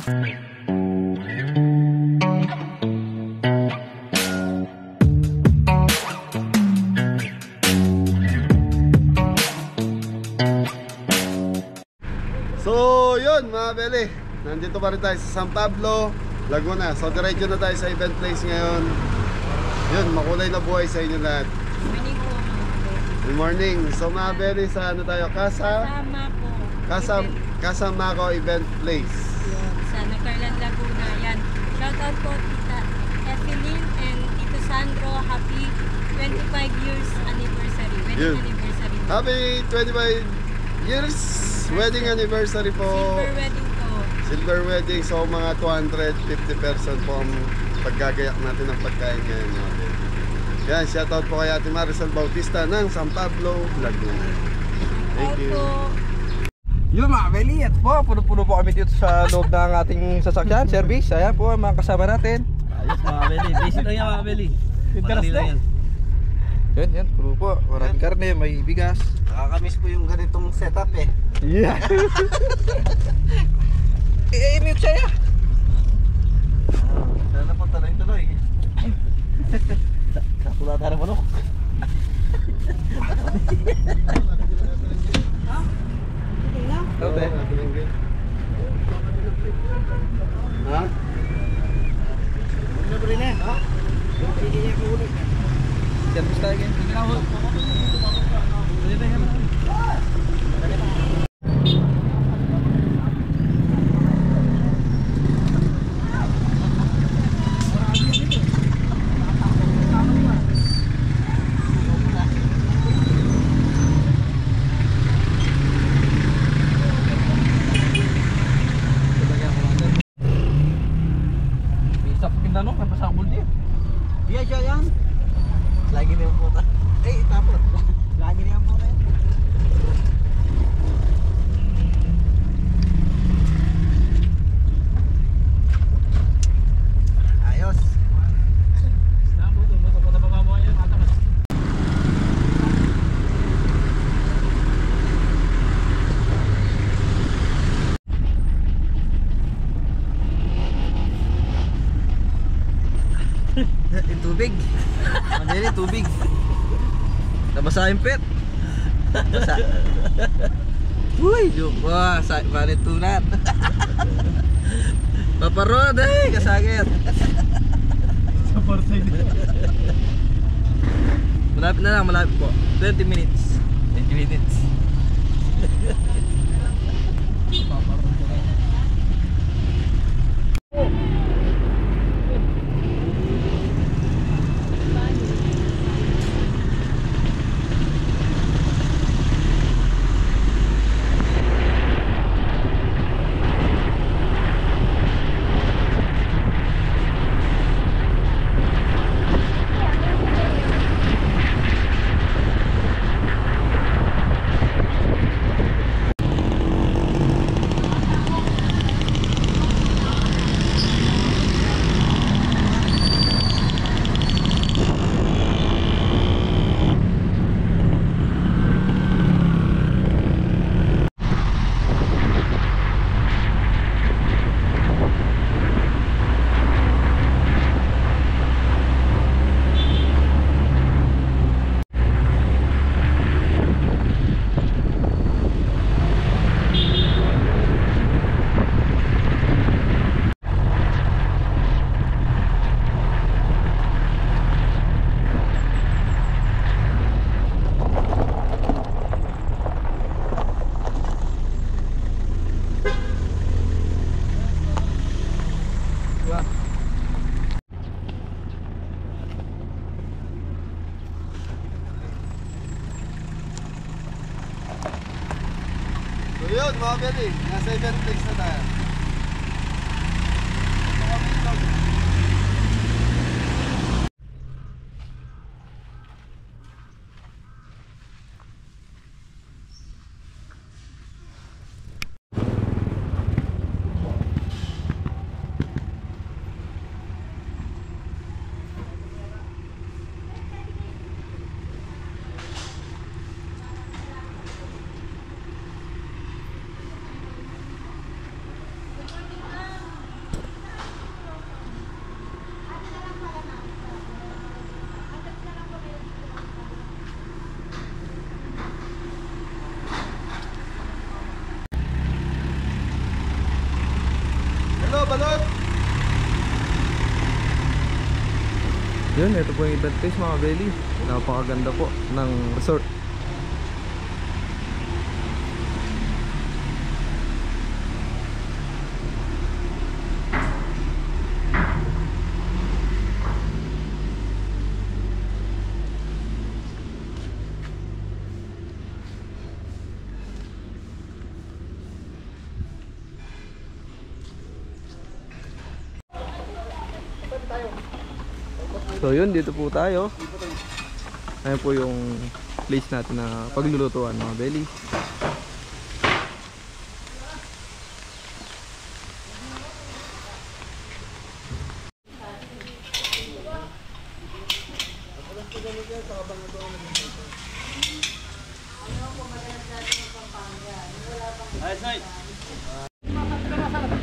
So yun mga beli, nandito pa rin tayo sa San Pablo, Laguna. So diretso na tayo sa event place ngayon. Yun, makulay na buhay sa inyo lahat. Good morning. So mga beli, sa ano tayo? Casamako Event Place. Yun, sa Nacarlan, Laguna. Yan. Shout out po Tita Evelyn and Tito Sandro. Happy 25 years anniversary. Wedding anniversary. Happy 25 years wedding anniversary po. Silver wedding po. Silver wedding. So mga 250 person po ang paggagayak natin ng pagkain ngayon. Yan, shoutout po kay Ate Marisol Bautista ng San Pablo, Laguna. Thank you. Yun mga beli, at po, puno-puno po kami dito sa loob ng ating sasakyan, service. Ayan po, mga kasama natin. Ayos mga beli, basic lang yan mga beli. Madali lang yan. Yan, puno po. Maraming karne, may bigas. Nakakamiss po yung ganitong setup eh. Yeah. Mute siya. Sana po tuloy-tuloy. Kakulata na manok. Okay. Ha? Ano ba rin eh? Sige niya ko ulit. Service tayo again. Sige na ho. Iya siya yan. Lagi na yung puta. Tapos. Lagi na yung puta yan. Ayos. Yung tubig. Madali, tubig. Nabasa yung pet. Basa. Uy, joke ba? Palit tunat. Paparod eh, kasagit. Support side. Malapit na lang, malapit po. 20 minutes. 20 minutes. So yun mga beli, nasa event place na tayo. Yun, ito po yung event place mga belly. Napakaganda po ng resort. So yun, dito po tayo. Ayan po yung place natin na paglulutuan mga belly.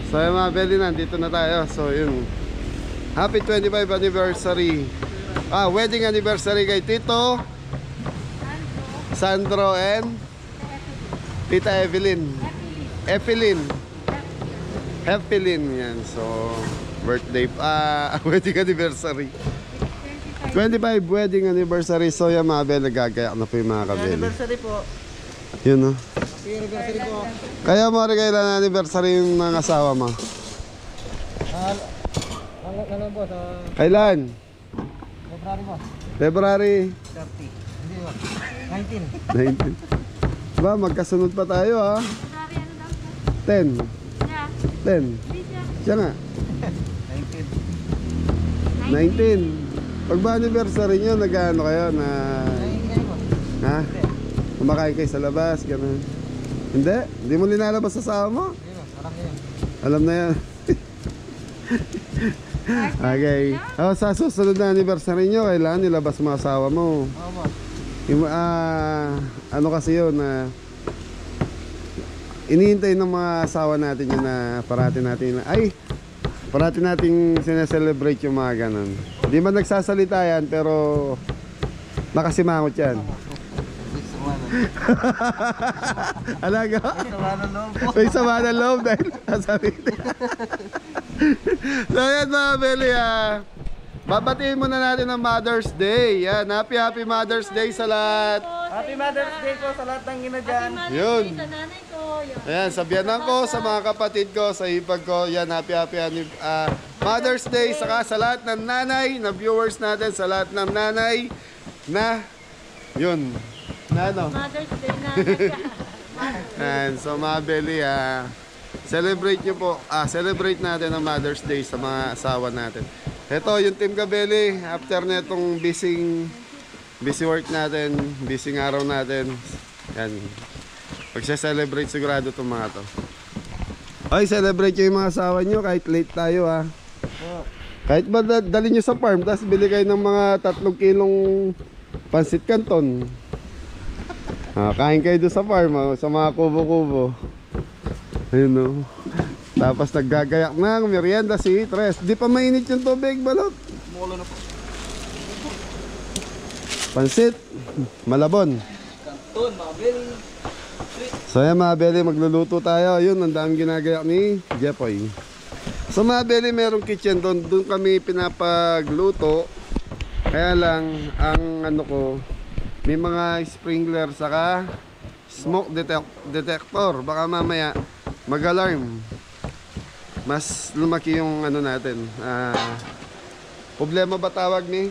So yung mga belly, nandito na tayo. So yun, happy 25 anniversary. Wedding anniversary kay Tito Sandro and Tita Evelyn. Evelyn. Yan. So birthday wedding anniversary. 25 wedding anniversary. So yung mga belly, nagagayak na po yung mga kabeli. Anniversary po. Yun, no? Happy anniversary po. Kaya mo rin kailan anniversary yung mga asawa mo? Ano po sa Kailan? February po? February 30. Hindi po. 19. 19. Ba, magkasunod pa tayo ha. 10. 10. Siya nga. 19. Pag ba anniversary nyo, nag-ano kayo na... Ha? Kumakain kayo sa labas, gano'n. Hindi? Hindi mo linalabas sa asawa mo? Alam na yan. Okay. Sa susunod na anniversary nyo, kailangan nilabas mo asawa mo. Yung, ano kasi yun na iniintay ng mga asawa natin yun na parati nating sineselebrate yung mga ganun. Hindi man nagsasalita yan, pero nakasimangot yan. Alaga? May sama ng loob dahil sasabi So yan mga belly, babatiin muna natin ang Mother's Day. Yan, happy Mother's Day sa lahat. Happy Mother's Day po sa lahat ng ina dyan. Yun. Ayan, sa biyanan ko, sa mga kapatid ko, sa hipag ko. Yan, happy Mother's Day. Saka sa lahat ng nanay, na viewers natin, sa lahat ng nanay na yun. Na ano? Mother's Day na. And so mga belly, celebrate nyo po, celebrate natin ang Mother's Day sa mga asawa natin. Ito yung Team Gabelli, after netong busy work natin, busy araw natin, yan, magse-celebrate sigurado itong mga to. Okay, celebrate nyo yung mga asawa nyo kahit late tayo ha. Kahit ba dali nyo sa farm, tapos bili kayo ng mga 3 kilong pansit canton. Kain kayo doon sa farm, sa mga kubo-kubo. Ayun o. Tapos naggagayak ng merienda si Tres. Di pa mainit yung tubig, balot. Mulo na po. Pansit, malabon. Kanton, mga belly. So yan mga belly, magluluto tayo. Yun, ang daming ginagayak ni Jepoy. So mga belly, merong kitchen doon. Doon kami pinapagluto. Kaya lang, ang ano ko, may mga sprinkler saka smoke detector. Baka mamaya mag-alarm. Mas lumaki yung ano natin. Problema ba tawag ni?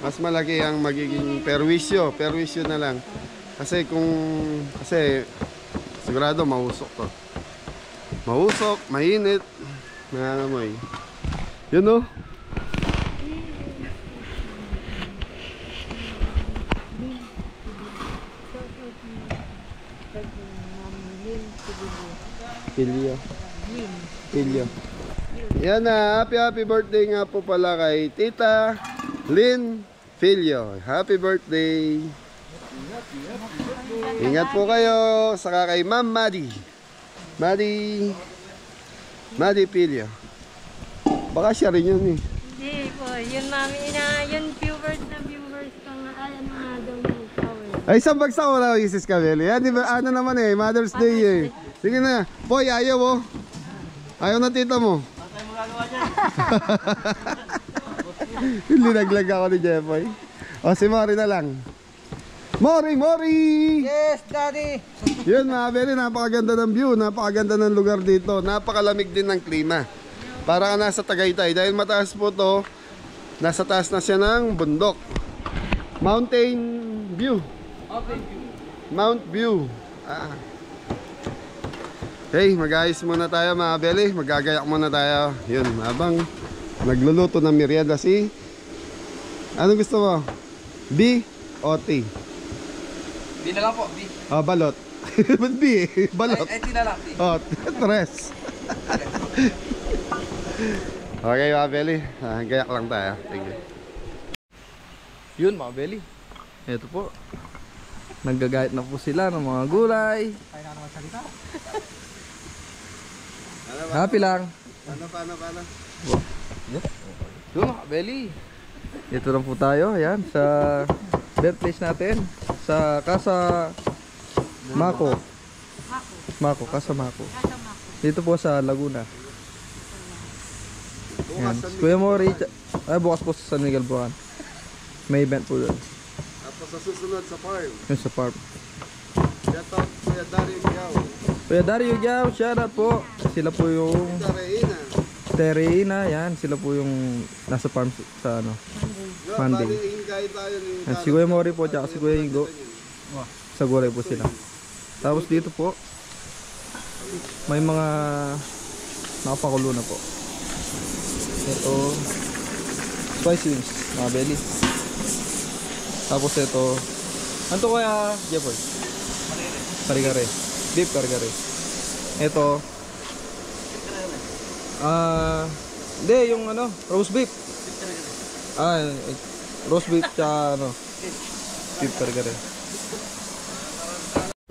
Mas malaki ang magiging perwisyo. Perwisyo na lang. Kasi sigurado mahusok to. Mahusok, mainit. Nangangamoy. Yun o. Pilyo. Yan na, happy birthday nga po pala kay Tita Lynn Filio. Happy birthday. Ingat po kayo. Saka kay Ma'am Maddie Filio. Baka siya rin yun eh. Hindi po, yun mami yun viewers pang ano nga daw yung power. Ay, isang bagsak ko na Isis Cabelli. Yan, diba, ano naman eh, Mother's Day eh. Sige na. Boy, ayaw oh. Ayaw na tita mo. Ano tayo magagawa dyan? Linaglag ako ni Jeffoy. O si Mori na lang. Mori! Yes, Daddy! Yun mga beli, napakaganda ng view, napakaganda ng lugar dito. Napakalamig din ng klima. Para ka nasa Tagaytay. Dahil mataas po to, nasa taas na siya ng bundok. Mountain view. Mount View. Okay, mag-ayos muna tayo mga beli. Magagayak muna tayo. Yun, habang nagluluto ng merienda si... Anong gusto mo? B o T? B na lang po, B. Oh, balot. Ba't B? Balot. Ay, T na lang, T. Oh, tres. Okay mga beli, gayak lang tayo. Thank you. Yun mga belly. Ito po. Naggagayat na po sila ng mga gulay. Kaya na naman salita. Happy lang. Paano? Yun mga belly. Ito lang po tayo. Ayan, sa birthplace natin. Sa Casa Mako. Casa Mako. Dito po sa Laguna. Ayan. Kuya Mori. Ay, bukas po sa San Miguel Buwan. May event po doon. Tapos sa susunod sa farm. Yung sa farm. Shout out Kuya Dario Giao. Kuya Dario Giao, shout out po. Sila po yung Reina. Tereina, yan. Sila po yung nasa farm sa ano. Monday. Bali, tayo ni Yan, si Kuya Mori po, tsaka si Kuya Ingo. Sa gulay po sila. Tapos dito po, may mga nakapakulo na po. Ito, spice wings, mga belly. Tapos ito, ano to kaya, Jeffoy? Kare-kare. Beef kare-kare. Ito, hindi, yung ano, roast beef. Roast beef tsaka ano, beef kare-kare.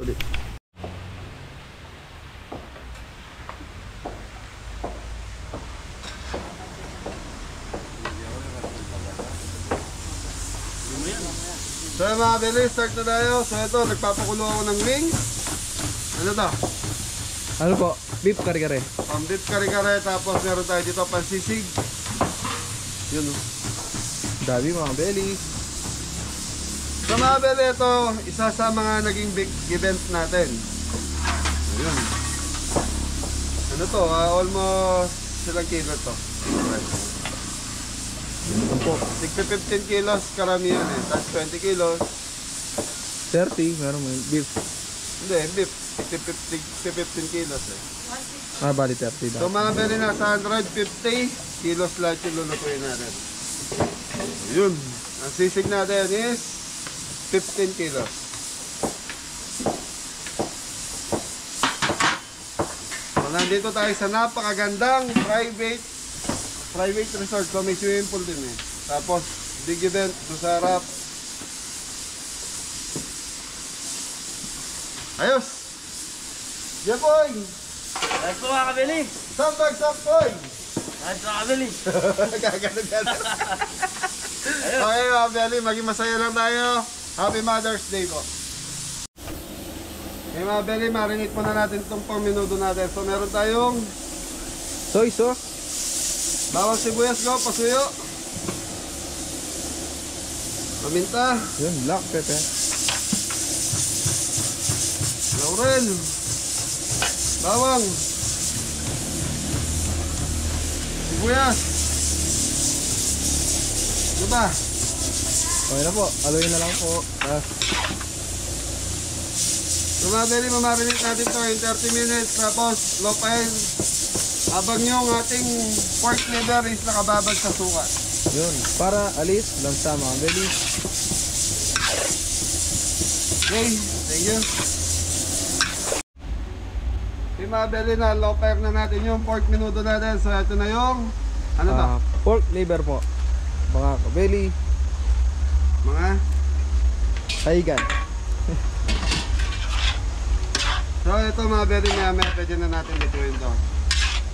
Ulit. So mga beli, start na tayo. So ito, nagpapakulo ako ng wings. Ano to? Ano po? Beef kare-kare. Beef kare-kare, tapos meron tayo dito pansisig. Yun o. Dami mga belly. So mga beli, ito, isa sa mga naging big event natin. Ayun. Ano to? Almost silang kilo to. Ito po. 15 kilos karamihan eh. Tapos 20 kilos. 30, meron mo beef. Hindi, beef. 15 kilos eh. Bali 30 So daw. mga beli na 150 kilos lahat yung lulutuin natin. Yun. Ang sisig natin is 15 kilos. So nandito tayo sa napakagandang private resort. So may swimming pool din eh. Tapos big event doon sa harap. Ayos! Jepoy! Ayos po mga kabili! Sampag-sampoy! Ayos po mga kabili! Gagano. Okay mga Beli, maging masaya lang tayo. Happy Mother's Day po. Okay mga Beli, marinate muna natin itong pang minuto natin. So meron tayong Soy sauce. bawang sibuyas ko, pasuyo, paminta, Yun, black pepper. laurel, bawang, sibuyas. Ano ba? Okay na po, aluin na lang po. So mga Beli, mamarinate natin ito in 30 minutes. Tapos low fire habang yung ating pork liver is nakababad sa suka. Yun, para alis, lansa mga belly. Okay, thank you. Okay mga Beli, na low fire na natin yung pork minuto natin. So ito na yung ano to? Pork liver po. Mga kabeli, Mga kaigan. so ito mga Beli, maya pwede na natin bituin to.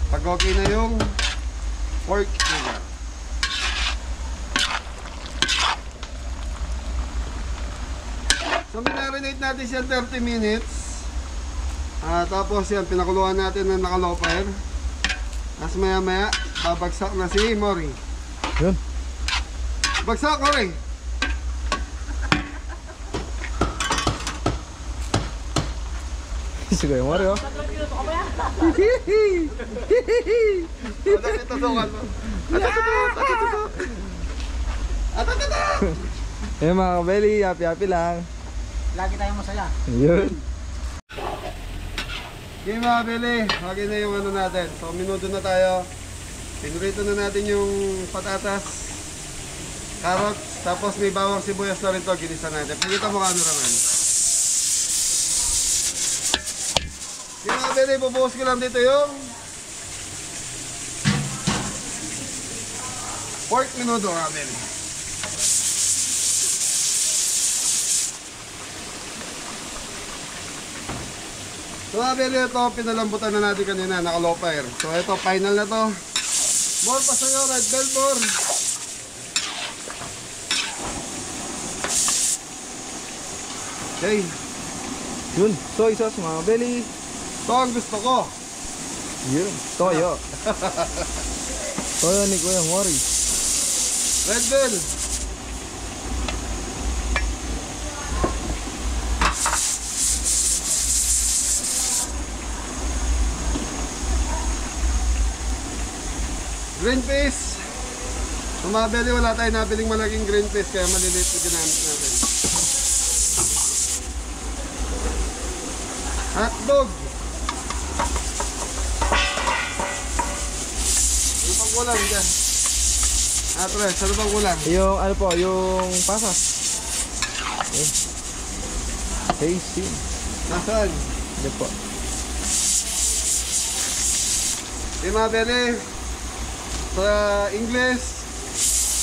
Pag okay na yung pork liver. So marinate natin siya 30 minutes. Tapos yan, pinakuluan natin ng naka-low fire. Tapos maya babagsak na si Mori. Yun. Bagsak, Koray. Si Kuya Mori, oh. Eh mga kabeli, happy-happy lang. Lagi tayong masaya. Yun. Okay mga Bili, okay na yung ano natin. So minuto na tayo. Pinurito na natin yung patatas, carrots, tapos may bawang sibuyas na rin to, ginisa natin. Pagkita mo kano naman. Okay mga Bili, bubuhos ko lang dito yung pork minuto mga Bili. So mga Bili, ito pinalambutan na natin kanina, naka low fire. So ito, final na to. More pa sa'yo, red bell more. Okay, Yun. Soy sauce mga kabeli. ito ang gusto ko. Yun. Toyo. Toyo ni Kuya Mori. Red bell. Green peas. Kung mga Bili, wala tayo nabiling malaking green peas, kaya maliliit yung ginamit natin. Hotdog. Ano pang kulang dyan? Tres, ano pang kulang? Yung ano po, yung pasas. Eh. Tasty. Nasaan? Yan po. Di mga Bili, sa English,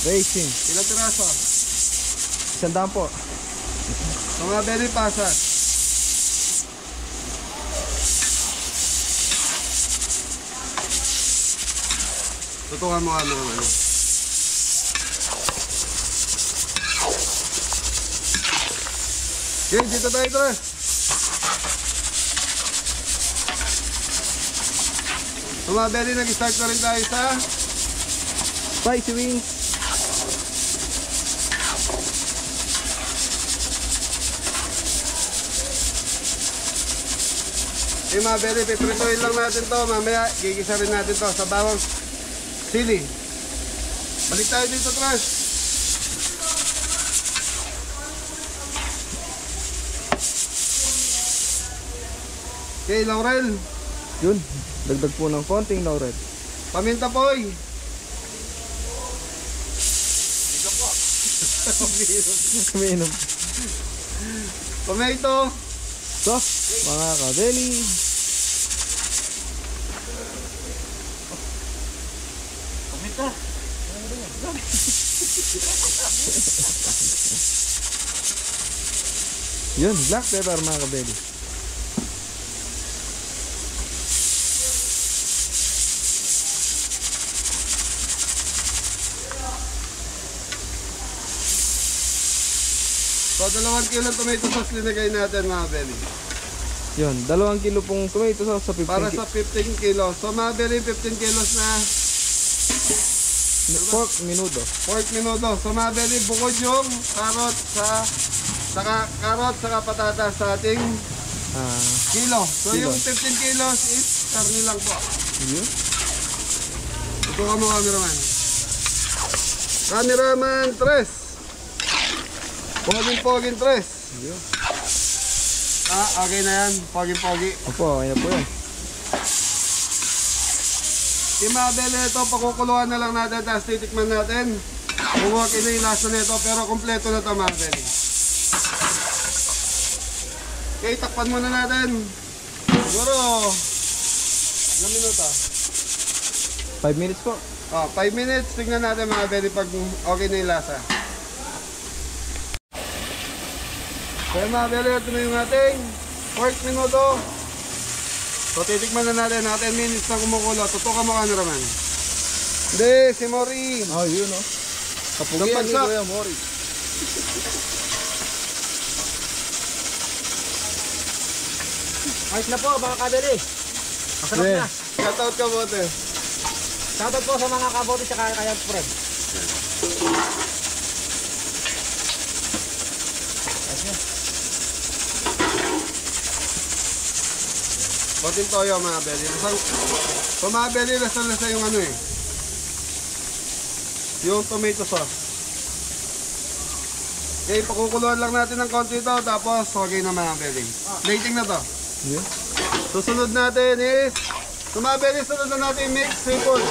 Racing. ilang piraso? 100 po. Sa mga Bili, pasas. Tutukan mo ano naman. Okay, dito tayo, Tres. Sa mga Bili, nag-start na rin tayo sa Spicy wings. eh mga Bili, piprituin lang natin to. Mamaya, gigisa rin natin to sa bawang sili. Balik tayo dito, Tres. Okay, Laurel. Yun. Dagdag po ng konting laurel. Paminta poy. Kumiinom. Tomato. So, mga kabeli. Kumita. Yun, black pepper mga kabeli. So, 2 kilo tomato sauce linagay natin mga Bili. Yun, 2 kilo pong tomato sauce sa 15 Para sa 15 kilos. So mga Bili, 15 kilos na pork minudo. pork minuto. So mga Bili, bukod yung carrot saka patatas sa ating kilo. So Kilo. yung 15 kilos is karni lang po. Yun. Ito ka mo, cameraman. Cameraman, Tres. Poging, Tres. Yun. Okay na yan. Pogi. Opo, okay na po yan. Yung mga Bili, ito, pakukuluan na lang natin, tapos titikman natin. Bumuwag ina yung lasa nito, pero kompleto na ito mga Bili. Okay, takpan muna natin. Siguro, ilang minuto? 5 minutes po. 5 minutes, tignan natin mga Bili pag okay na yung lasa. Kaya mga Bili, ito na yung ating pork minuto. So titikman na natin, 10 minutes na kumukulo. Tutukan mo ka na naman. Hindi, si Mori. Oh, yun oh. Kapugian ni Bagsak. Kuya Mori. Ayos na po mga kabeli. Masarap Yeah. na. Shoutout ka bote. Shoutout po sa mga kabote sa kaya Fred. Konting toyo mga belly. So mga belly, lasa yung ano eh. Yung tomato sauce. Okay, pakukuluan lang natin ng konti ito. Tapos, okay na mga belly. Plating na to. Yeah. Susunod natin is, so mga belly, sunod na natin mixed seafood.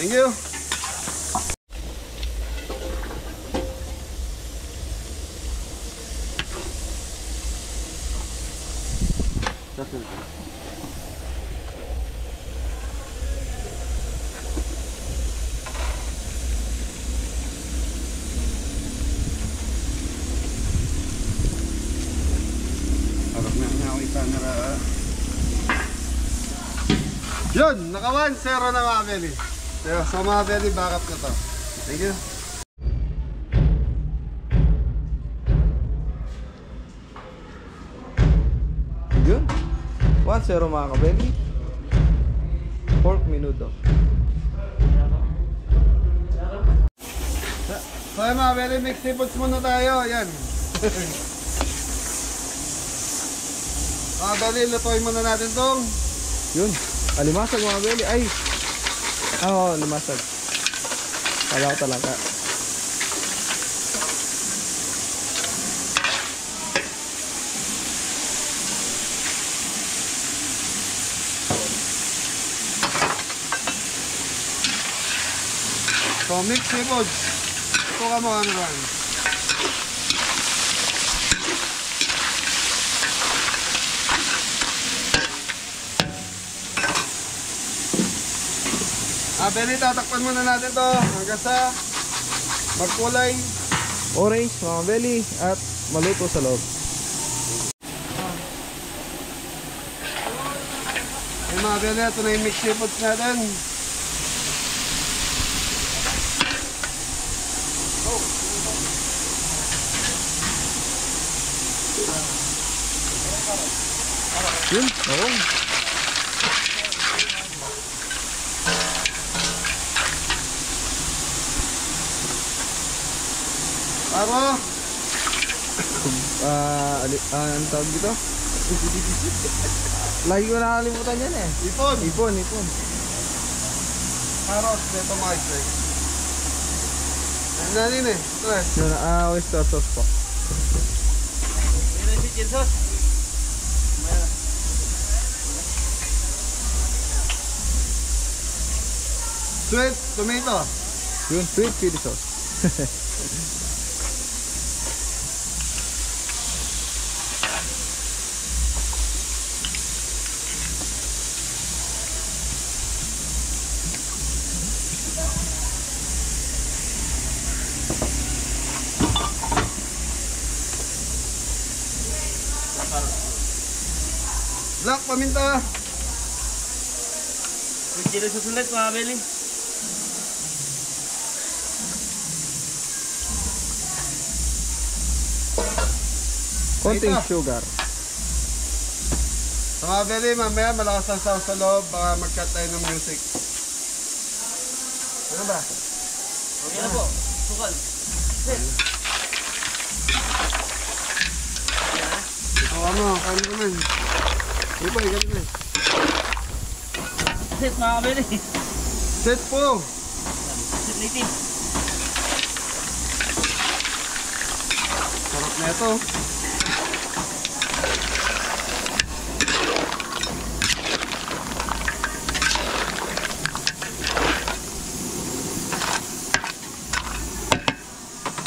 Thank you. Harap na ako yung camera. Yun, naka 1-0 na mga belly. So mga belly, back up na to. Thank you. Yun. 1-0 mga kabeli. Pork menudo. So yun mga belly, mixed seafoods muna tayo. Yan. Mga belly, lutuin muna natin tong Yun. Alimasag mga belly. Ay. Oo, limasag. Kala ko talaga. so mixed seafoods. Ito ka mo ano ba? Belly, tatakpan muna natin to hanggang sa magkulay. Orange mga belly at maluto sa loob. Ay mga belly, ito na yung mixed seafoods natin. Yun. Oo. Paro. Ano tawag dito? Lagi ko nakalimutan yan eh. Ipon. Ipon. Carrot, neto mga isay. Ano na rin eh. Tres. Yun, oyster sauce po. Meron si Jinsos. Sweet tomato. Yun, sweet chili sauce. Black paminta. May chili susunod mga belly. Konting Ito. sugar. So mga belly, mamaya malakas ang sound sa loob. Baka mag-cut tayo ng music. Ano ba? Okay na po. Sukal. Ito ano, kanin naman. Ipay, galing na. Set mga belly. Set po. Set native. Sarap na ito.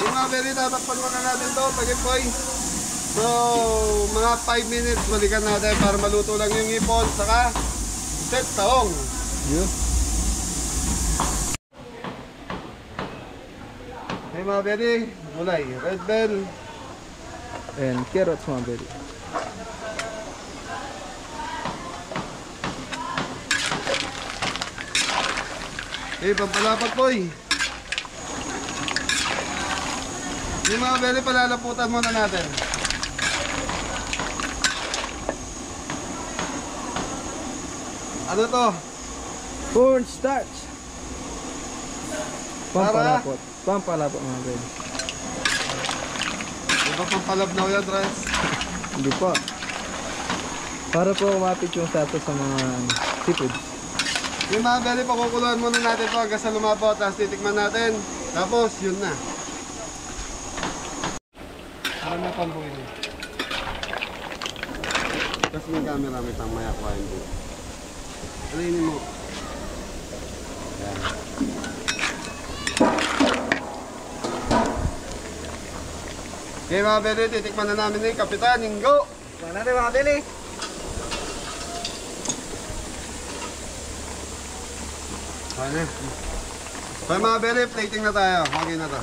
Yung mga belly, tatakpan muna natin ito. Pag-ipoy. So, mga 5 minutes, balikan natin para maluto lang yung ipon. Saka, set taong. Yun. Hey mga belly, gulay. Red bell. And carrots mga belly. Hey, pampalapat po eh. Yung mga belly, palalaputan muna natin. Ano to? Cornstarch. Para? Pampalapot. Pampalapot mga belly. Di ba pampalabnaw yan, Dres? Hindi pa. Para po umapit yung status sa mga seafood. Yung mga belly, pakukuluan muna natin ito hanggang sa lumapo. Tapos titikman natin. Tapos, yun na. Ano na pambuhin niya? Tapos may camera, may tamaya ko ayun po. Alinin mo. Yan. Okay mga belly, titikman na namin ni Kapitan Ingo. Wala na mga bili. Ano? Okay mga belly, plating na tayo. Okay na to.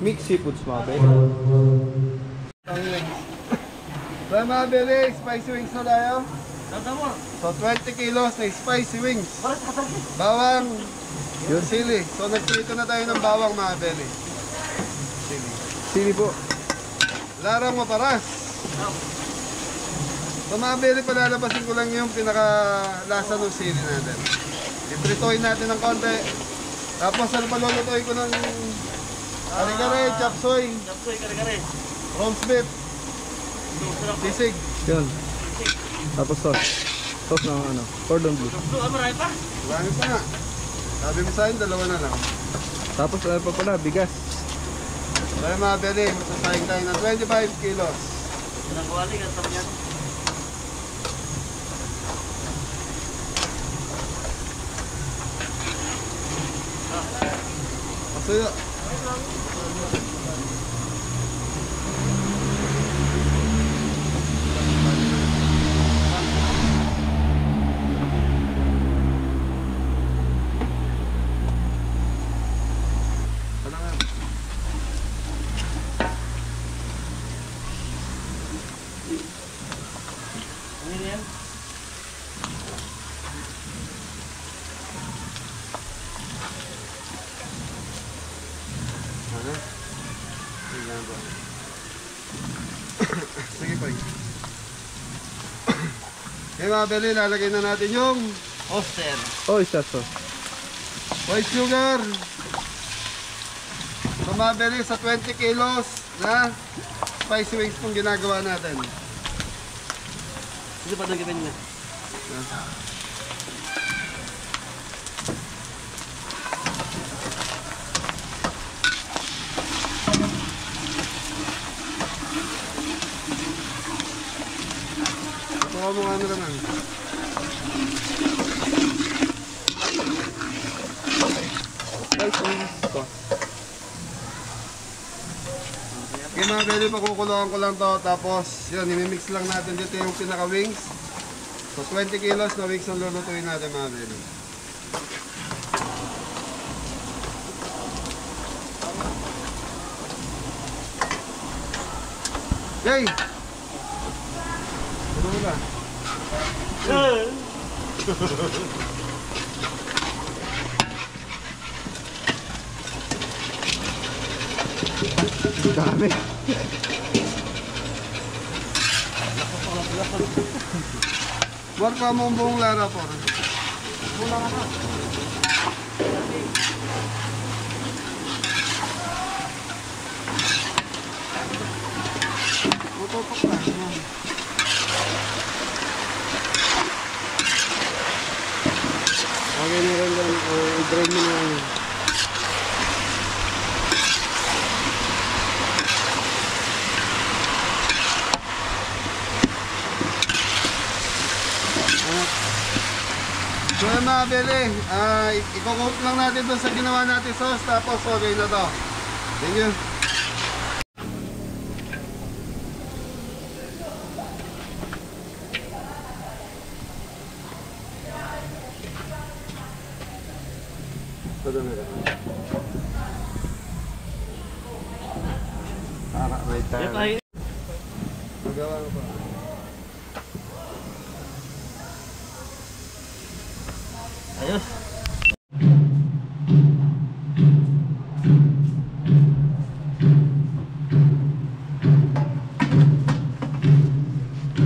Mixed seafoods mga be. So mga belly, spicy wings na tayo. So 20 kilos na spicy wings. Bawang, Yun. sili. So nagprito na tayo ng bawang mga belly. Sili. Sili po. Larang maparas. So mga belly, palalabasin ko lang yung pinakalasa ng sili natin. Ipritoin natin ng konti. Tapos ano pa lulutuin ko ng kare-kare, chop suey, roast beef, sisig. Yun. Tapos sauce. Sauce ng ano, cordon bleu. Marami pa nga. Sabi mo sa akin, dalawa na lang. Tapos ano pa pala, bigas. Kaya mga belly, masasayang tayo ng 25 kilos. Pasuyo. Ano nga? Ano? Tingnan ko. Sige pa. Okay mga belly, lalagay na natin yung Oster. Oyster sauce. white sugar. So mga belly, sa 20 kilos na spicy wings pong ginagawa natin. Hindi pa doon gawin niya. Ito mo nga na naman. Spicy wings sauce. Okay mga belly, pakukuluan ko lang to. Tapos yun, imimix lang natin dito yung pinaka wings. So 20 kilos na wings ang lulutuin natin mga belly. Jay! Ano mo ba? Dami. Marka mo ang buong lara po. Tutok na. Okay na rin lang. I-drain mo na. So yung mga beli, i-coat lang natin doon sa ginawa natin sauce. Tapos okay na to. Thank you. Para may tayo. Magawa ko pa. Ayos.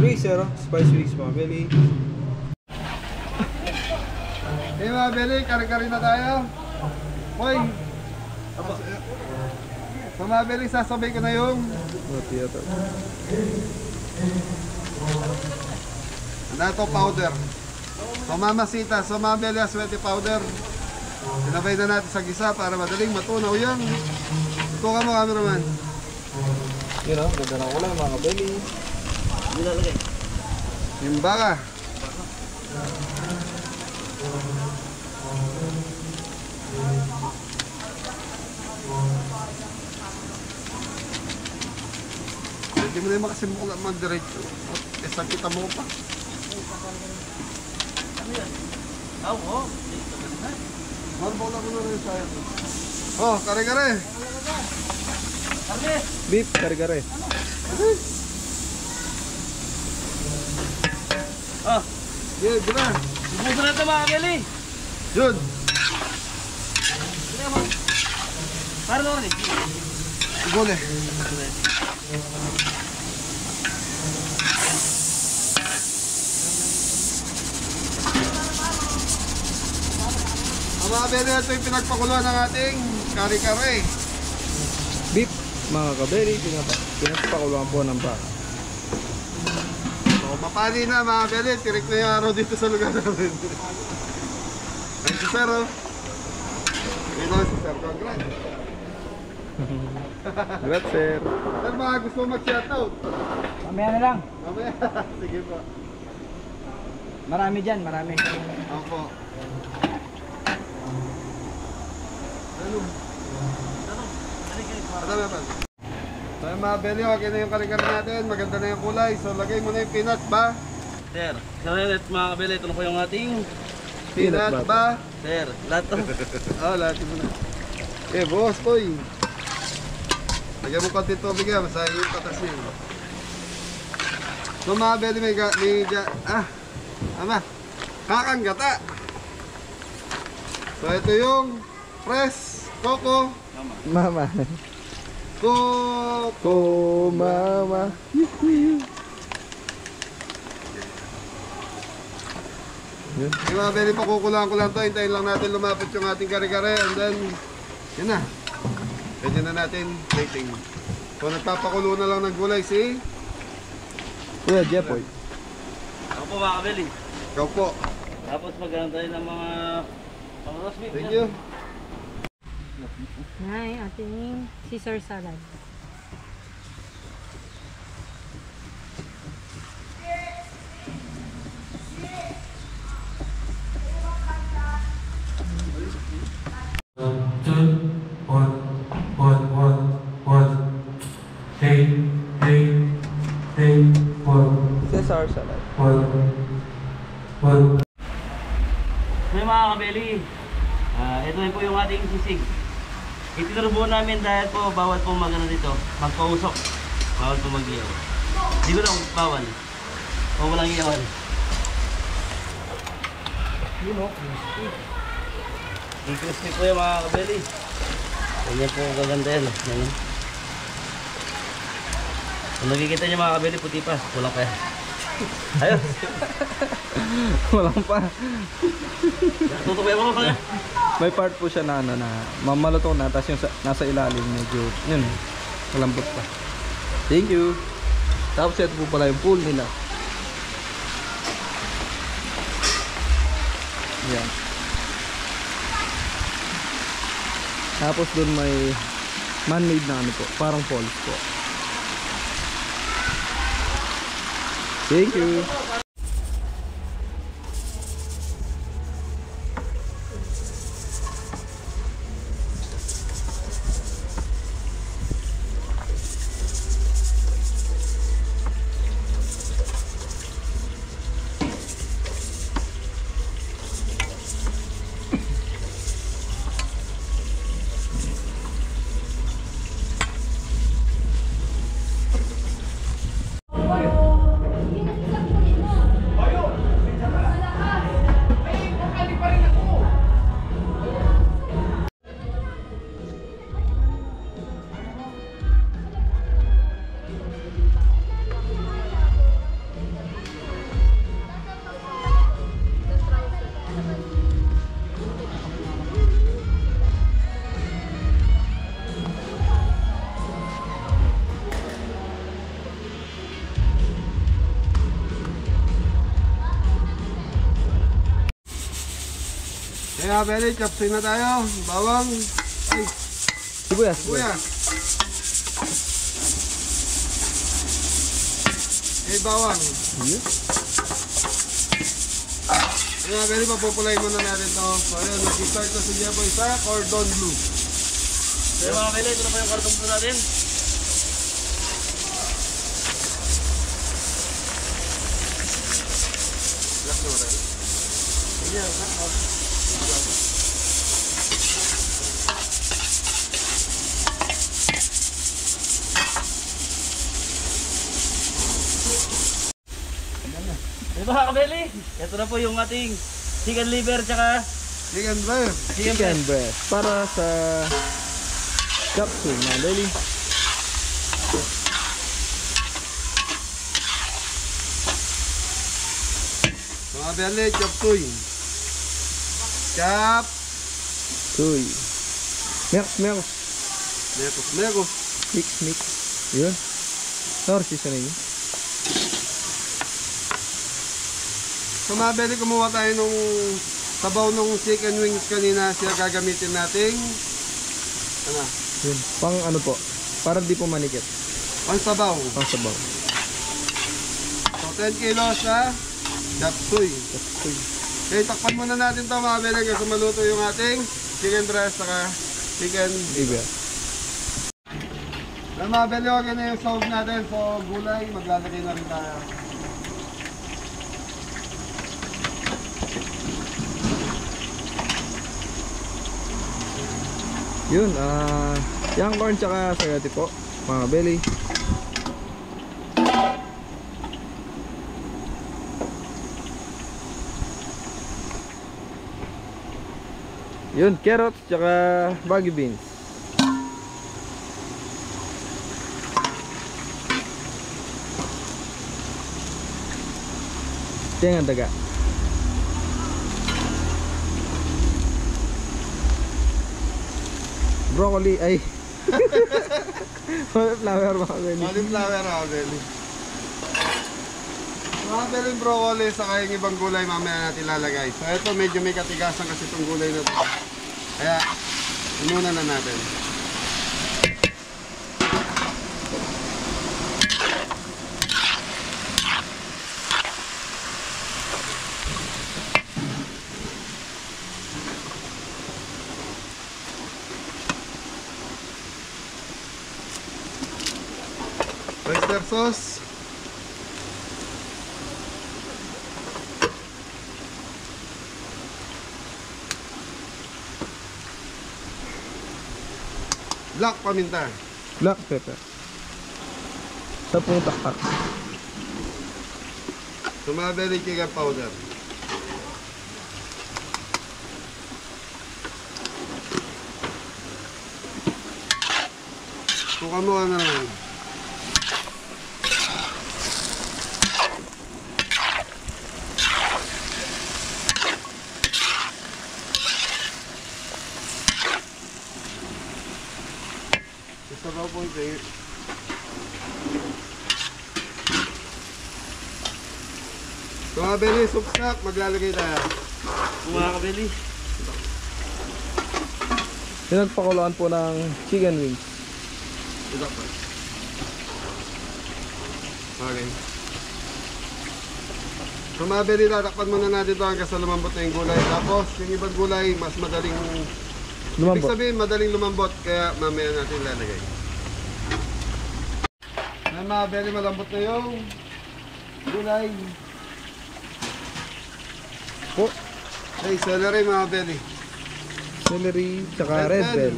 Wings, sir. Spice wings mga belly. Okay mga Beli, kari-kari na tayo. Hoy! So mga Beli, sasabay ko na yung Roti yata. ano to, powder. So mamasita, so mga Beli, aswete powder. Sinabay na natin sa gisa para madaling matunaw yan. Ito ka mo, cameraman. Yun o, ganda na ulam mga belly. Nilalagay. Yung baka. Hindi mo na yung makasimula man diretso. Isa kita mo pa. Oo. Marbol ako na rin sa'yo. Oh, kare-kare. Beef, kare-kare. Ah, Yeah, gina. bubuso na ito mga Beli. Yun. Para naman eh. Gole. Ang mga bere, ito yung pinagpakuluan ng ating kare-kare. Beef, mga kabeli. Pinagpakuluan po ng baka. So, mapani na mga bere. Tirik na yung araw dito sa lugar namin. Ay, si Sir, oh. Ayun naman si Sir. Congrats. Congrats, sir. Sir, mga gusto mag-shoutout. Mamaya na lang. Mamaya. Sige po. Marami dyan, marami. Opo. Ano ba? So yung mga belly, okay na yung kare-kare natin. Maganda na yung kulay. So lagay mo na yung peanut ba? Sir, karelet mga kabili, ito na po yung ating Peanut ba? sir, lahat to. Oh, lahat mo na. Eh, boss, boy. Lagyan mo konti tubig yan. Masahin yung patas niya. So mga belly, kakang gata. So ito yung fresh coco. Mama. Coco. Mama. Yun. Yung mga belly, pakukulaan ko lang to. Hintayin lang natin lumapit yung ating kare-kare. And then, yun na. Pwede na natin plating. So nagpapakulo na lang ng gulay si Kuya Jepoy. Ako po mga kabili. ikaw po. Tapos magkaroon tayo ng mga pang-roast beef. Thank you. Nay, ating Caesar salad. Cesar salad. May mga kabili. Ito rin po yung ating sisig. Itinurubo namin dahil po bawal po magano dito, magpausok. Bawal po mag-iyaw. Di ko lang bawal. O walang iyawan. Yun o, crispy. Crispy po yung mga kabili. Ganyan po gaganda yan. Ganyan. Kung nakikita niyo mga kabili, puti pa. Kulang kaya. Ayos. Walang pa. Tutukoy mo kaya. May part po siya na ano na mamalutong na tapos yung nasa ilalim medyo yun malambot pa. Thank you. Tapos ito po pala yung pool nila. Yan. Tapos doon may man-made na ano po, parang falls po. Thank you. Kaya Belly, chopsoy na tayo. Bawang. Ay, Sibuyas. kuya. Bawang. Yun. Kaya Belly, papupulay muna natin to. So ayun, nag-start na si Jeboy sa cordon bleu. Kaya mga kabeli, ito na po yung kartong po natin. Black na rin. Ito mga kabeli, ito na po yung ating chicken liver tsaka Chicken breast. Chicken breast. Para sa capsule mga Belly. Mga Belly, chopsoy. Chop. Suy. Mix. Mekos. Mix. Yun. Sour seasoning. So mga Belly, kumuha tayo nung sabaw nung chicken wings kanina. Siya gagamitin nating ano? Yun. Pang ano po. Para di po manikit. Pang sabaw. Pang sabaw. So 10 kilos sa chopsoy. Suy. Okay, takpan muna natin ito mga Belly kasi maluto yung ating chicken breast saka chicken Liver. Mga Belly, okay na yung sauce natin. So gulay, maglalagay na rin tayo. Yun. Young corn tsaka spaghetti po. Mga Belly. Yun, carrots tsaka baggy beans. Tingnan daga. Broccoli ay flower mga Belly. Cauliflower mga Belly. Mga Belly broccoli saka yung ibang gulay mamaya natin lalagay. So ito medyo may katigasan kasi itong gulay na ito. Kaya inuna na natin. Oyster sauce. Black paminta. Black pepper. 10 taktak. Sumabeli chicken powder. Suka mo ka na lang. Sabaw po ito. So mga Belly, supsak, maglalagay tayo. mga kabeli. Pinagpakuluan po ng chicken wings. Ito pa. Okay. So mga Belly, tatakpan muna natin ito hanggang sa lumambot na yung gulay. Tapos yung ibang gulay, mas madaling ibig Lumambot. sabihin, madaling lumambot. Kaya mamaya natin lalagay. Ay mga Belly, malambot na yung gulay. Po. Hey, celery mga Belly. Celery tsaka red bell.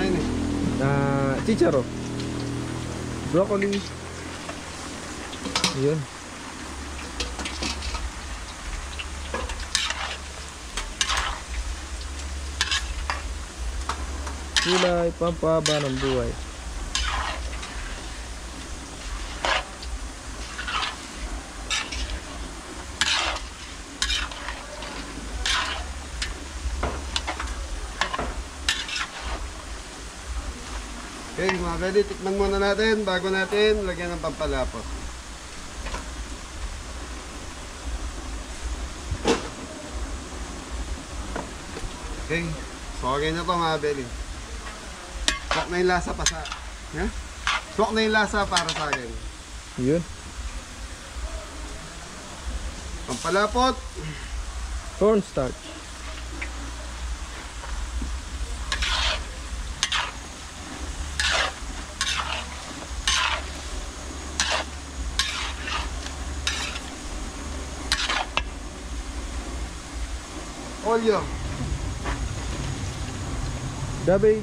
Ayun eh. Chicharo. Broccoli. Yun. Kulay, pampaba ng buhay. Okay mga Belly, tikman muna natin bago natin lagyan ng pampalapot. Okay. So, okay na to mga belly. Swak na yung lasa pa sa... Yeah? Swak na yung lasa para sa akin. Yun. Pampalapot. Cornstarch. Olyo. Cabbage.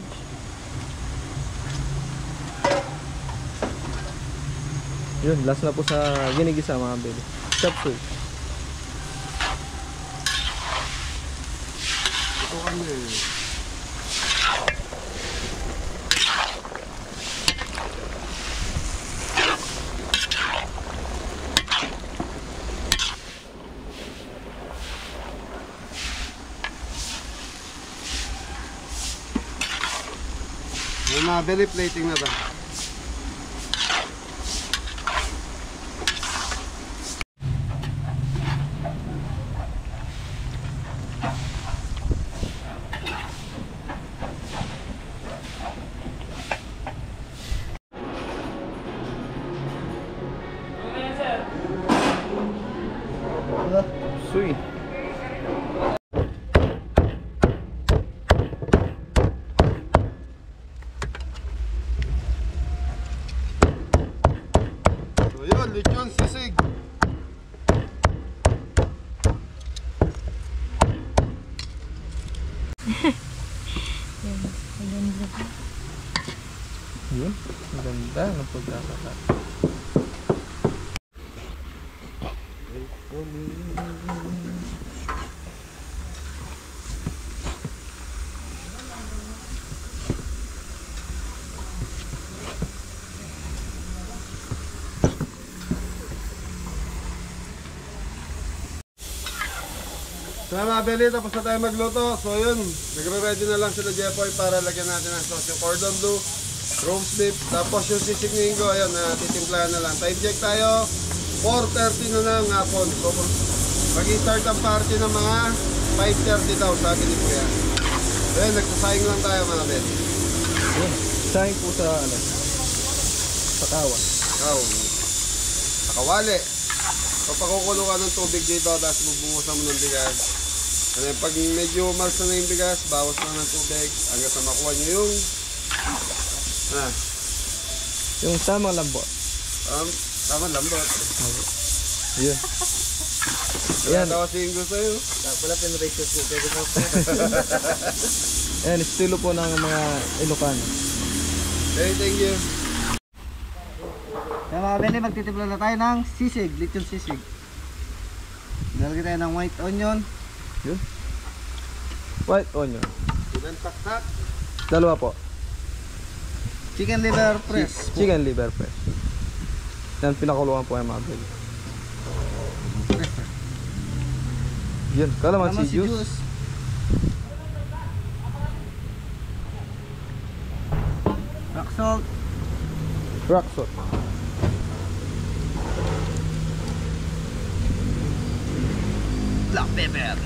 Yun, last na po sa ginigisa mga baby. Chop suey. Ito kami. May mga belly plating na ba? Suey. So yun, lechon sisig. Yun. Ang ganda ng pagkakata. So mga belly, tapos na tayo magluto. So yun, nagre-ready na lang sila Jepoy para lagyan natin ng sauce. Yung cordon bleu, roast beef, tapos yung sisig ni Ingo, ayun, titimplahan na lang. Time check tayo, 4:30 na ng hapon. So mag-i-start ang party ng mga 5:30 daw, sabi ni Kuya. So yun, nagsasayang lang tayo mga belly. Yun. Sayang po sa ano. Sa kawa. Ikaw, nakawali. So pakukulo ka ng tubig dito, tapos bubungusan mo ng bigas. And then, pag medyo malsa na yung bigas, bawas lang ng tubig hanggang sa makuha nyo yung Yung tamang lambot. tama lambot. Yun. Yan. Tawa si Ingo sa'yo. Wala pinratio po. Pwede mo po. Ayan, estilo po ng mga Ilocano. Okay, thank you. Kaya mga beli, magtitimpla na tayo ng sisig, lechon sisig. Lalagyan tayo ng white onion. Yun. White onion. Ilan taktak? Dalawa po. Chicken liver press. Chicken liver press. Yan, pinakuluan po yung mga beli. Yun, kalamansi juice. Rock salt. Rock salt. Black pepper.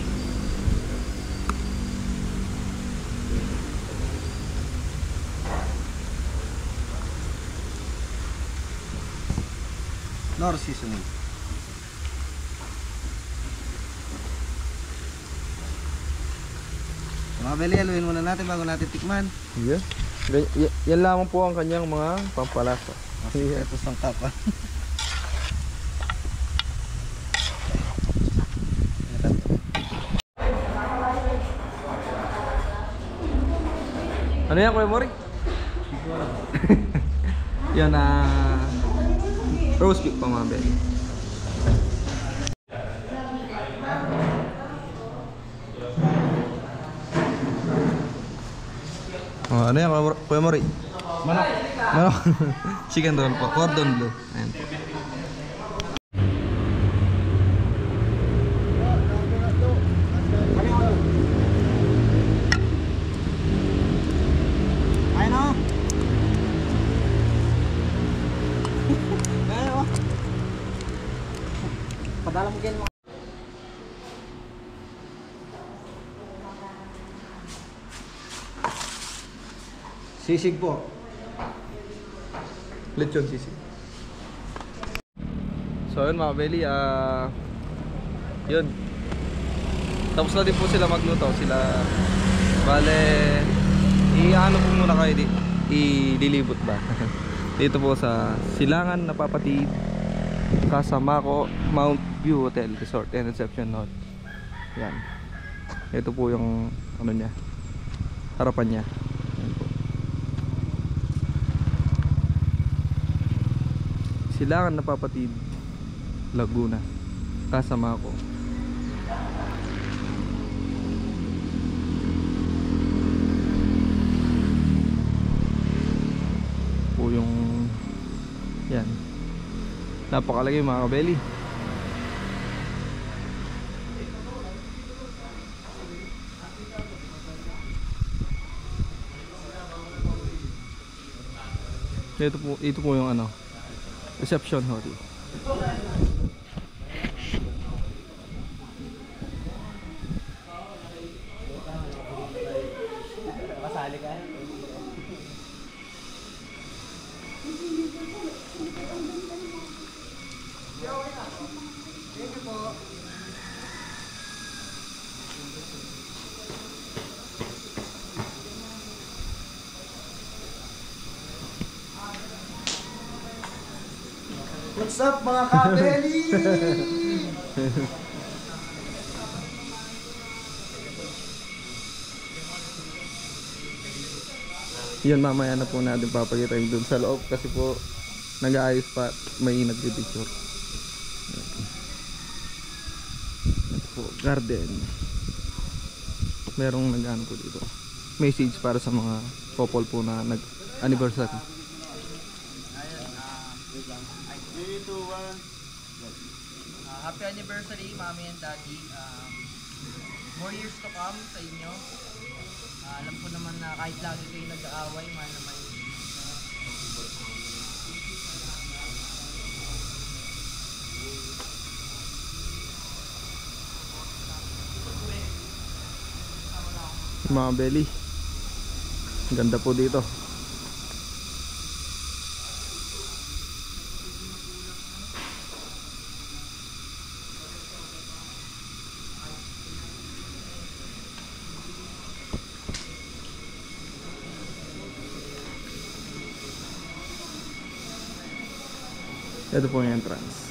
Nor seasoning. Mga beli, haluin muna natin bago natin tikman. Yan. Yan lamang po ang kanyang mga pampalasa. Ito ang tapa. Ano yan, Kuya Mori? Yan, roast beef pa mga beli. Oh, ano yan, Kuya Mori? Manok. Manok. Chicken roll po. Cordon bleu. Ayan po. Ayun o. Ayun o. Padala mo ganyan mo. Sisig po. Lechon sisig. So yun mga belly, yun. Tapos na din po sila magluto. Sila, bale, i-ano po muna kayo, ililibot ba? Dito po sa Silangan Napapatid, Kasamaco, Mount View Hotel Resort and Reception Lodge. Yan. Ito po yung ano niya, harapan niya. Yan po. Silangan Napapatid, Laguna, Kasamaco. Po yung yan. Napakalaki mga kabeli. Ito po yung ano, reception hotel. Masali ka? What's up mga kabeli? Yun, mamaya na po natin papakita yung dun sa loob kasi po nag-aayos pa at may nagpipicture. Ito po, garden. Merong nag-ano po dito, message para sa mga couple po na nag-anniversary. Happy anniversary, Mommy and Daddy. More years to come sa inyo. Alam ko naman na kahit lagi kayo nag-aaway, mahal naman yun. Mga belly, ganda po dito. Ito po yung entrance.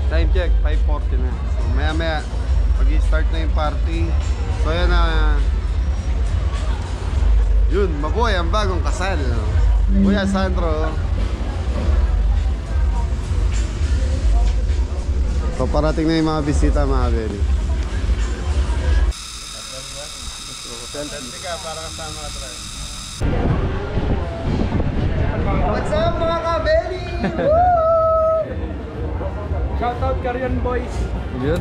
Time check, 5:40 na. So maya maya mag-i-start na yung party. So yan na. Yun, mabuhay ang bagong kasal. Kuya Sandro. So parating na yung mga bisita, mga beli. Selfie ka para kasama ka try. What's up mga kabeli? Shoutout Carrion Boys! Yun.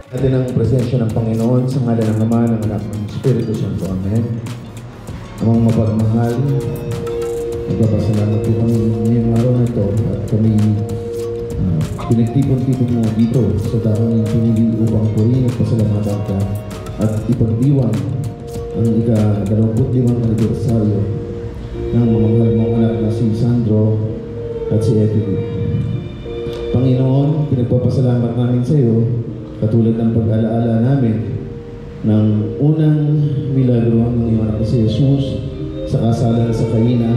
Natin ang presensya ng Panginoon sa ngalan ng Ama, ng Anak, ng Espiritu Santo. Amen. Amang mapagmahal, nagpapasalamat po kami ngayong araw na ito at kami pinagtipon-tipon mo dito sa taong pinili upang purihin at pasalamatan ka at ipagdiwang ang ika-25 anibersaryo ng mamahal mong anak na si Sandro at si Evelyn. Panginoon, pinagpapasalamat namin sa iyo katulad ng pag-alaala namin ng unang milagro ng iyong anak na si Jesus sa kasalan sa Caina.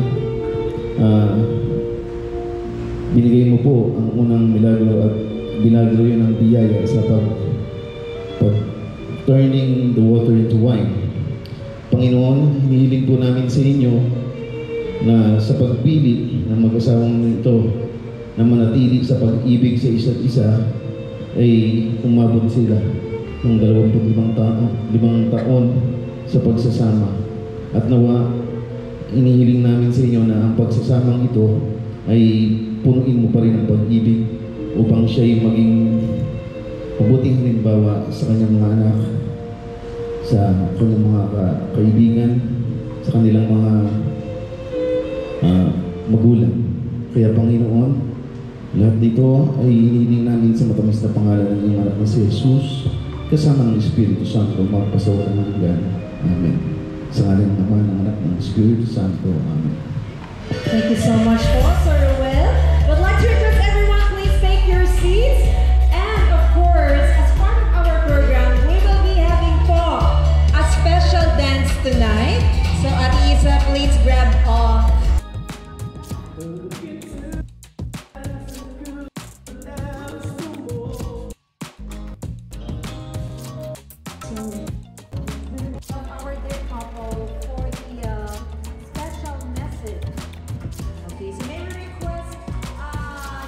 Binigay mo po ang unang milagro at binagro yun ng biyaya sa turning the water into wine. Panginoon, hinihiling po namin sa inyo na sa pagpili ng mag-asawang ito na manatili sa pag-ibig sa isa't isa ay umabot sila ng 25 taon sa pagsasama. At nawa, hinihiling namin sa inyo na ang pagsasamang ito ay punuin mo pa rin ang pag-ibig upang siya'y maging mabuting halimbawa sa kanyang mga anak, sa kanyang mga kaibigan, sa kanilang mga magulang. Kaya Panginoon, lahat dito ay hinihiling namin sa matamis na pangalan ng iyong anak na si Jesus, kasama ng Espiritu Santo, magpasawa ng hanggan. Amen. Sa ngalan ng Ama, ng Anak, ng Espiritu Santo. Amen. Thank you so much po, Sir Ruel. Would like to request everyone, please take your seats. And of course, as part of our program, we will be having po a special dance tonight. So Ate Isa, please grab off. Our dear couple for the special message. Okay, so may we request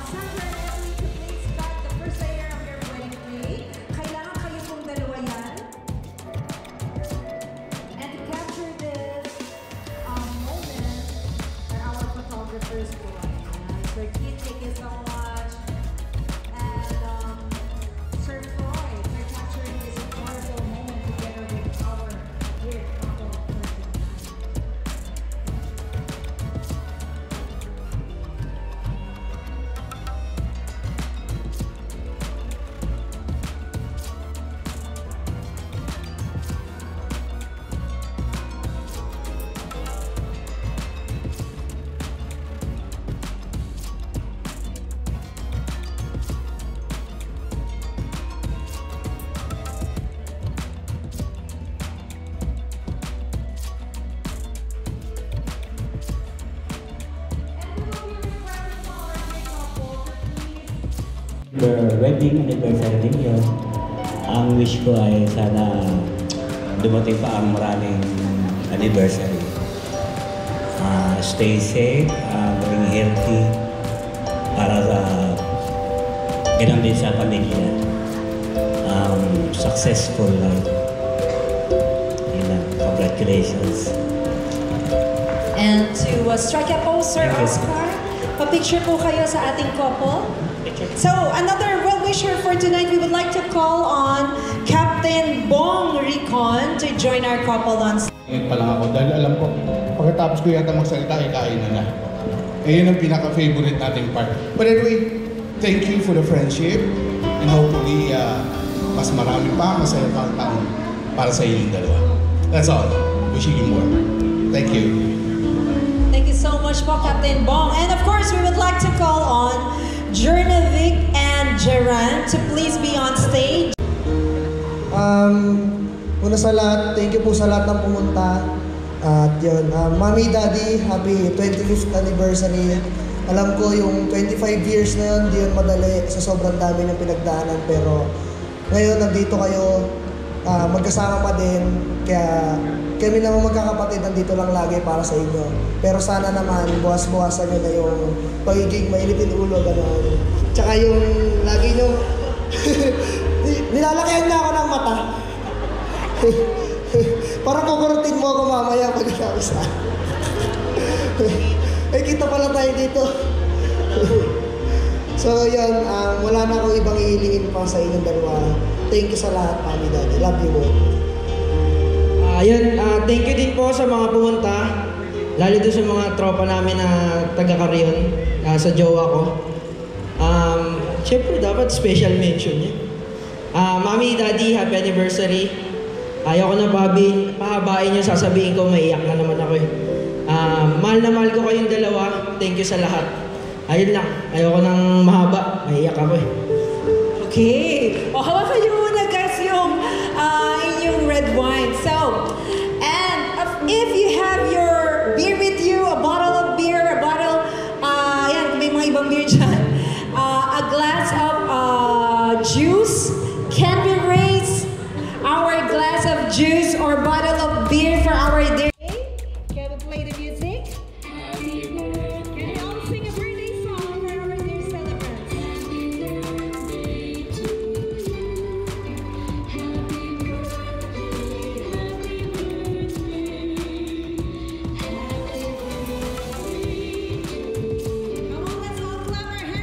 Sandra and Emily to please start the first layer of your wedding cake. Kailangan kayo pong dalawa yan. And to capture this moment, are our photographers po. Sir Keith, thank you so much. And Sir Troy, for capturing this wonderful moment together with our dear couple for tonight. The wedding anniversary ninyo, ang wish ko ay sana dumating pa ang maraming anniversary. Stay safe, maging healthy para sa ganun din sa pamilya. Successful life. Congratulations. And to strike a pose, Sir Oscar, pa-picture po kayo sa ating couple. So, another well-wisher for tonight, we would like to call on Captain Bong Ricon to join our couple on stage. Ngayon pa lang ako dahil alam ko, pagkatapos ko yata magsalita, kain na. Yun ang pinaka-favorite nating part. But anyway, thank you for the friendship and hopefully, mas marami pa, masaya pa ang taon para sa inyong dalawa. That's all. Wishing you more. Thank you. Thank you so much po, Captain Bong. And of course, we would like to call on Jernavic and Geran to please be on stage. Una sa lahat, thank you po sa lahat ng pumunta. At yun, Mommy, Daddy, happy 25th anniversary. Alam ko yung 25 years na yun, di yun madali sa sobrang dami ng pinagdaanan. Pero ngayon, nandito kayo, magkasama pa din. Kaya kami naman magkakapatid, nandito lang lagi para sa inyo. Pero sana naman, buwas-buwasan nyo na yung pagiging mainitin ulo, gano'n. Tsaka yung lagi nyo, nilalakayan na ako ng mata. Parang kukurutin mo ako mamaya pag isa. Ay, kita pala tayo dito. So, yun, wala na akong ibang ihilingin pa sa inyong dalawa. thank you sa lahat, Mami, Daddy. Love you all. Thank you din po sa mga pumunta. Lalo doon sa mga tropa namin na taga-Carrion, sa jowa ko. Siyempre, dapat special mention niya. Mami, Daddy, happy anniversary. Ayoko na pahabain yung sasabihin ko, maiyak na naman ako eh. Mahal na mahal ko kayong dalawa. Thank you sa lahat. Ayun lang, ayoko nang mahaba, maiyak ako eh. Okay. Hawakan niyo muna guys yung inyong red wine. So, and if you have your beer with you, a bottle of beer, a bottle, yan, may mga ibang beer dyan. A glass of juice can be raised. Our glass of juice or bottle of beer for our day. Can we play the music? Can we all sing a birthday song for our dear celebrants? Come on, let's all clap our hands.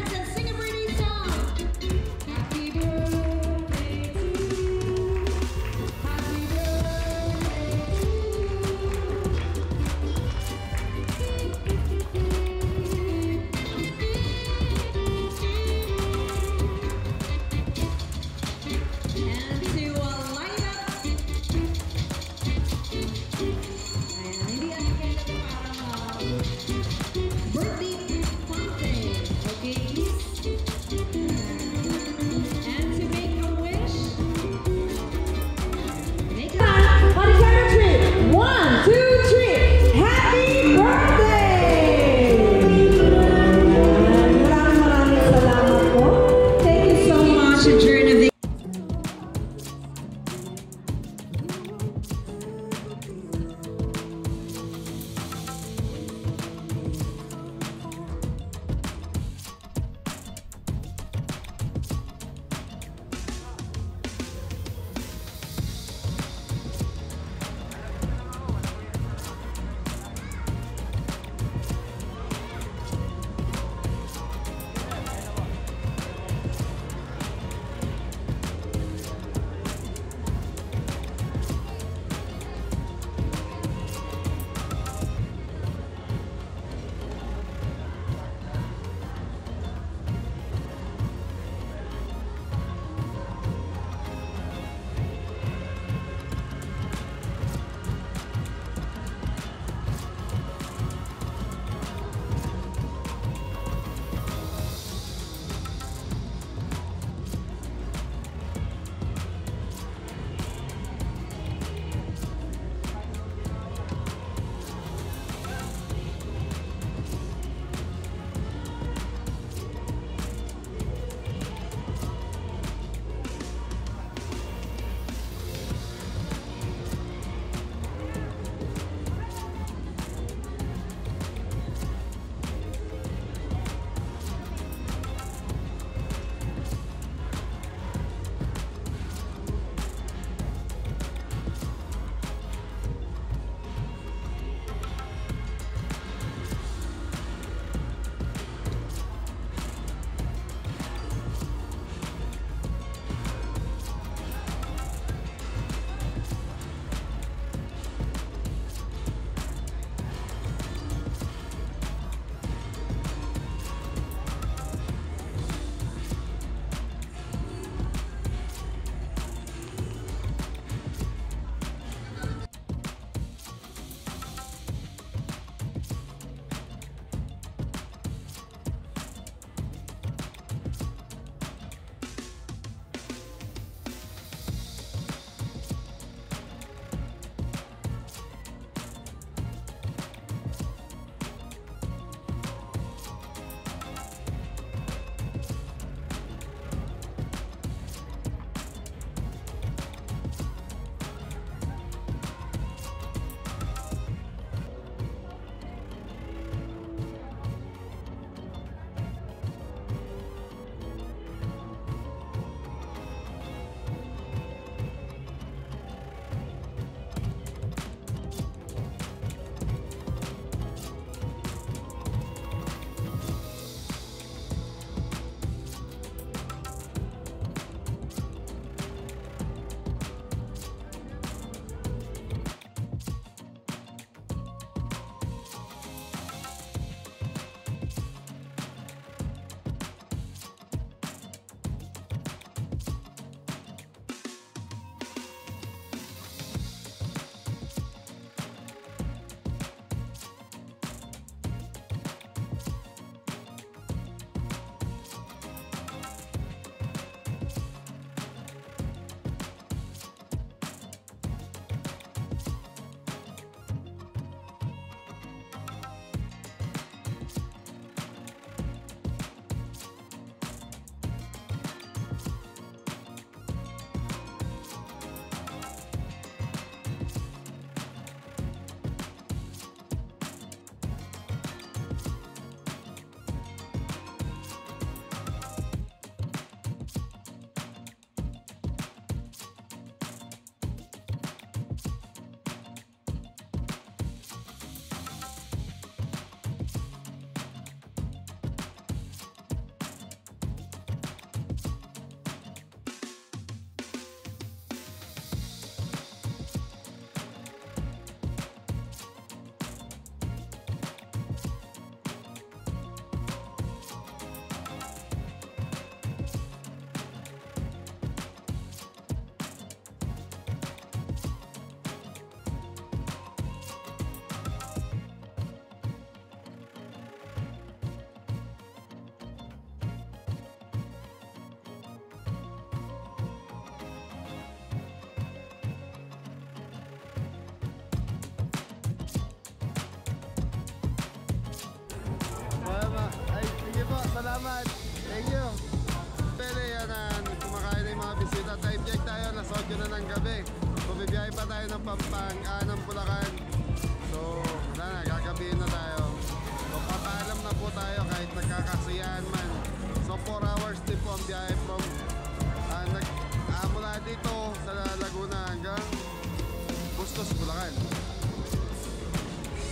Salamat. Thank you. Pwede yan kumakain na yung mga bisita. Time check tayo, alas 8 na ng gabi. So bibiyahe pa tayo ng ng Bulacan. So wala na, gagabihin na tayo. So papaalam na po tayo kahit nagkakasiyahan man. So 4 hours din po ang biyahe from mula dito sa Laguna hanggang Bustos, Bulacan.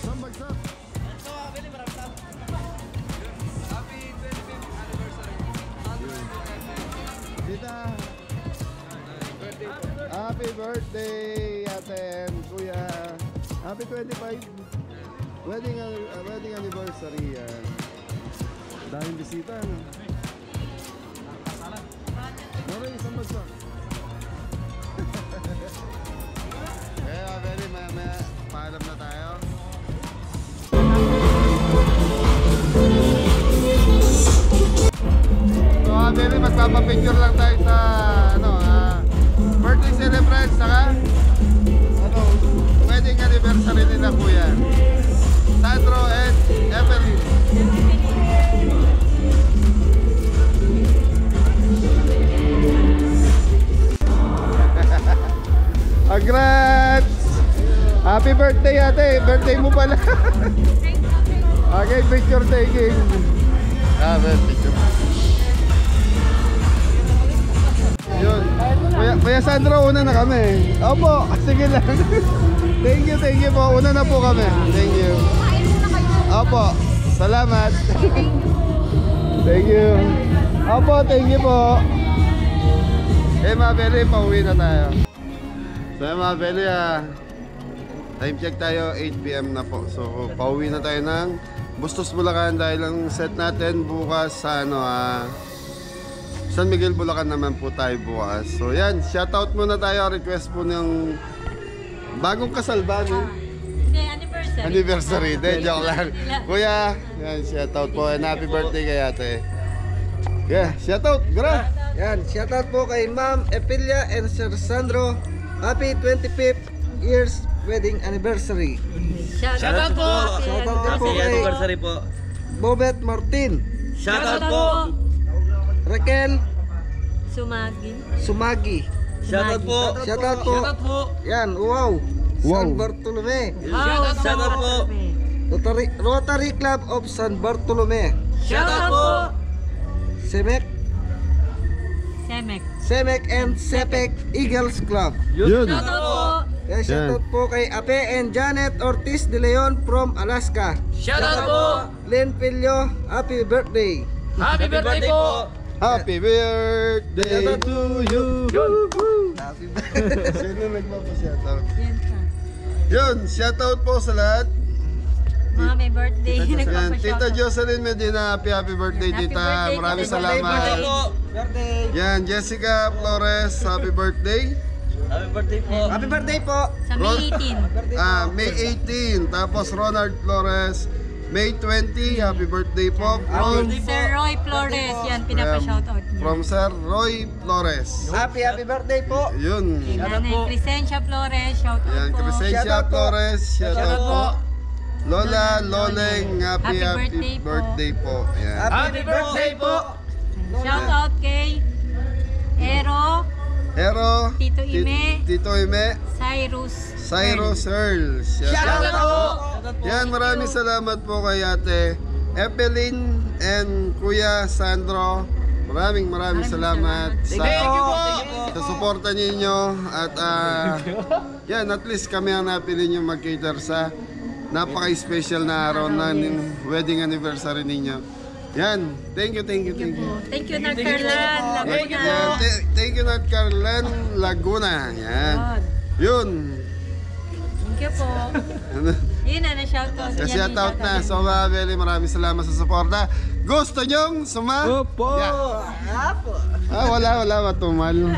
Saan bagsak? So, Billy, maraming salamat. Happy 25th anniversary. Tita. Happy birthday, ate and kuya. Happy 25. Wedding anniversary yan. Daming bisita, no? Okay, isang bagsak. Kaya, Beli, maya paalam na tayo. So, Beli, magpapapicture lang tayo sa birthday celebrant, saka wedding anniversary nila kuya Sandro and Evelyn. Congrats! Happy birthday ate! Birthday mo pala! Okay, picture taking. Picture. Yun. Kuya Sandro, una na kami. Opo, sige lang. Thank you po. Una na po kami. Thank you. Opo, salamat. Thank you. Opo, thank you po. Mga Beli, pauwi na tayo. So mga Beli, time check tayo, 8 PM na po. So pauwi na tayo ng Bustos, Bulacan dahil ang set natin bukas sa San Miguel, Bulacan naman po tayo bukas. So yan, shoutout muna tayo. Request po ng bagong kasal ba? Hindi, anniversary. Anniversary, joke lang. Kuya, yan, shoutout po and happy birthday kay ate. Yeah, shoutout, gra. Yan, shoutout po kay Ma'am Epilia and Sir Sandro. Happy 25th years wedding anniversary. Shoutout po. Shoutout din po Happy kay anniversary po. Bobet Martin, Shoutout po. Raquel Sumagi. Shoutout po. Shoutout po. Yan, wow. San Bartolome. Shoutout po. Rotary Club of San Bartolome. Shoutout po. Semek and Sepek Eagles Club. Yun. Shoutout po. Yan, shoutout po kay Ape and Janet Ortiz de Leon from Alaska. Shoutout po. Len Pilio, happy birthday. Happy birthday po. Happy birthday to you. Happy birthday. Sino nagpapa-shoutout? Yun, shoutout po sa lahat. Mga may birthday. Yan, Tita Nagpapa-shoutout. Jocelyn Medina, happy birthday Happy tita. birthday, Maraming happy birthday. salamat. Birthday. Yan, Jessica Flores, happy birthday. Happy birthday po. Happy birthday po. Sa May 18. May 18. Tapos Ronald Flores, May 20, happy birthday po. From Sir Roy Flores. Yan, pinapa-shoutout niya. From Sir Roy Flores. Happy birthday po. Yun. Nanay Crescencia Flores. Shoutout Yan, po. Crescencia Shoutout po. Flores, shoutout po. Lola, Loleng. Loleng, happy birthday po. Yan. Happy birthday po. Shoutout kay Hero, Tito Ime. Tito Ime, Cyrus Earl. Shoutout po. Yan, maraming salamat po kay ate Evelyn and Kuya Sandro. Maraming salamat sa suporta ninyo at yan, at least kami ang napili nyo mag-cater sa napaka-special na araw ng wedding anniversary ninyo. Yan, thank you. Thank you, Nat Carlan Laguna. Yan, thank you, Nat Carlan Laguna. Yan. Yun. Thank you po. Yun na, na-shoutout. Shoutout na. So, Beli, maraming salamat sa suporta. Gusto nyong Opo. Wala, matumal.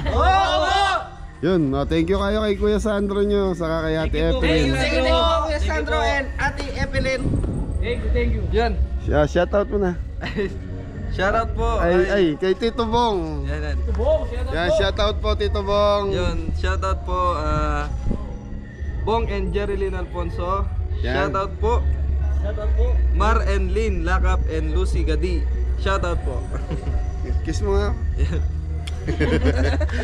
Yun, thank you kayo kay Kuya Sandro nyo, saka kay Ate Evelyn. Thank you po, Kuya Sandro and Ate Evelyn. Thank you. Yan. Shoutout mo na. Shoutout po. Ay, kay Tito Bong. Yan, shoutout po Tito Bong. Yun, shoutout po Bong and Jerilyn Alfonso. Yan. Shoutout po Mar and Lynn Lakap and Lucy Gadi. Shoutout po. Kiss mo nga.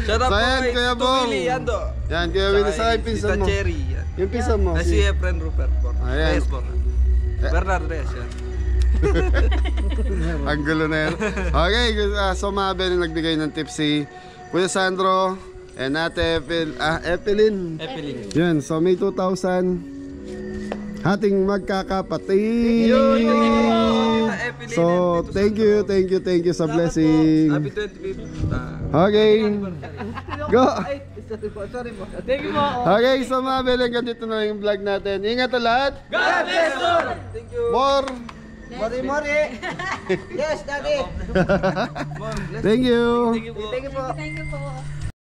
Shoutout So, po ayan, kay Kuya Tito Bong. Willie Yando. Yan, Kuya Willie, sa yung pinsan Tita mo. Cherry. Yan. Yung pinsan mo. Si Efren Rupert po. Ayan. Reyes po. Bernard Reyes yan. Ang gulo na yan. Okay, so Mabel nagbigay ng tips si Kuya Sandro and Ate Epeline. Epeline. Yun, so may 2,000 hating magkakapatid. Tita Epeline. So, thank you sa blessing. Happy 25th. Okay. Go! Sorry po. Thank you po. Okay, so Mabel, hanggang dito na yung vlog natin. Ingat sa lahat. God bless you. Thank you. More. Mori. Yes, Daddy. Thank you. Thank you po. Thank you po.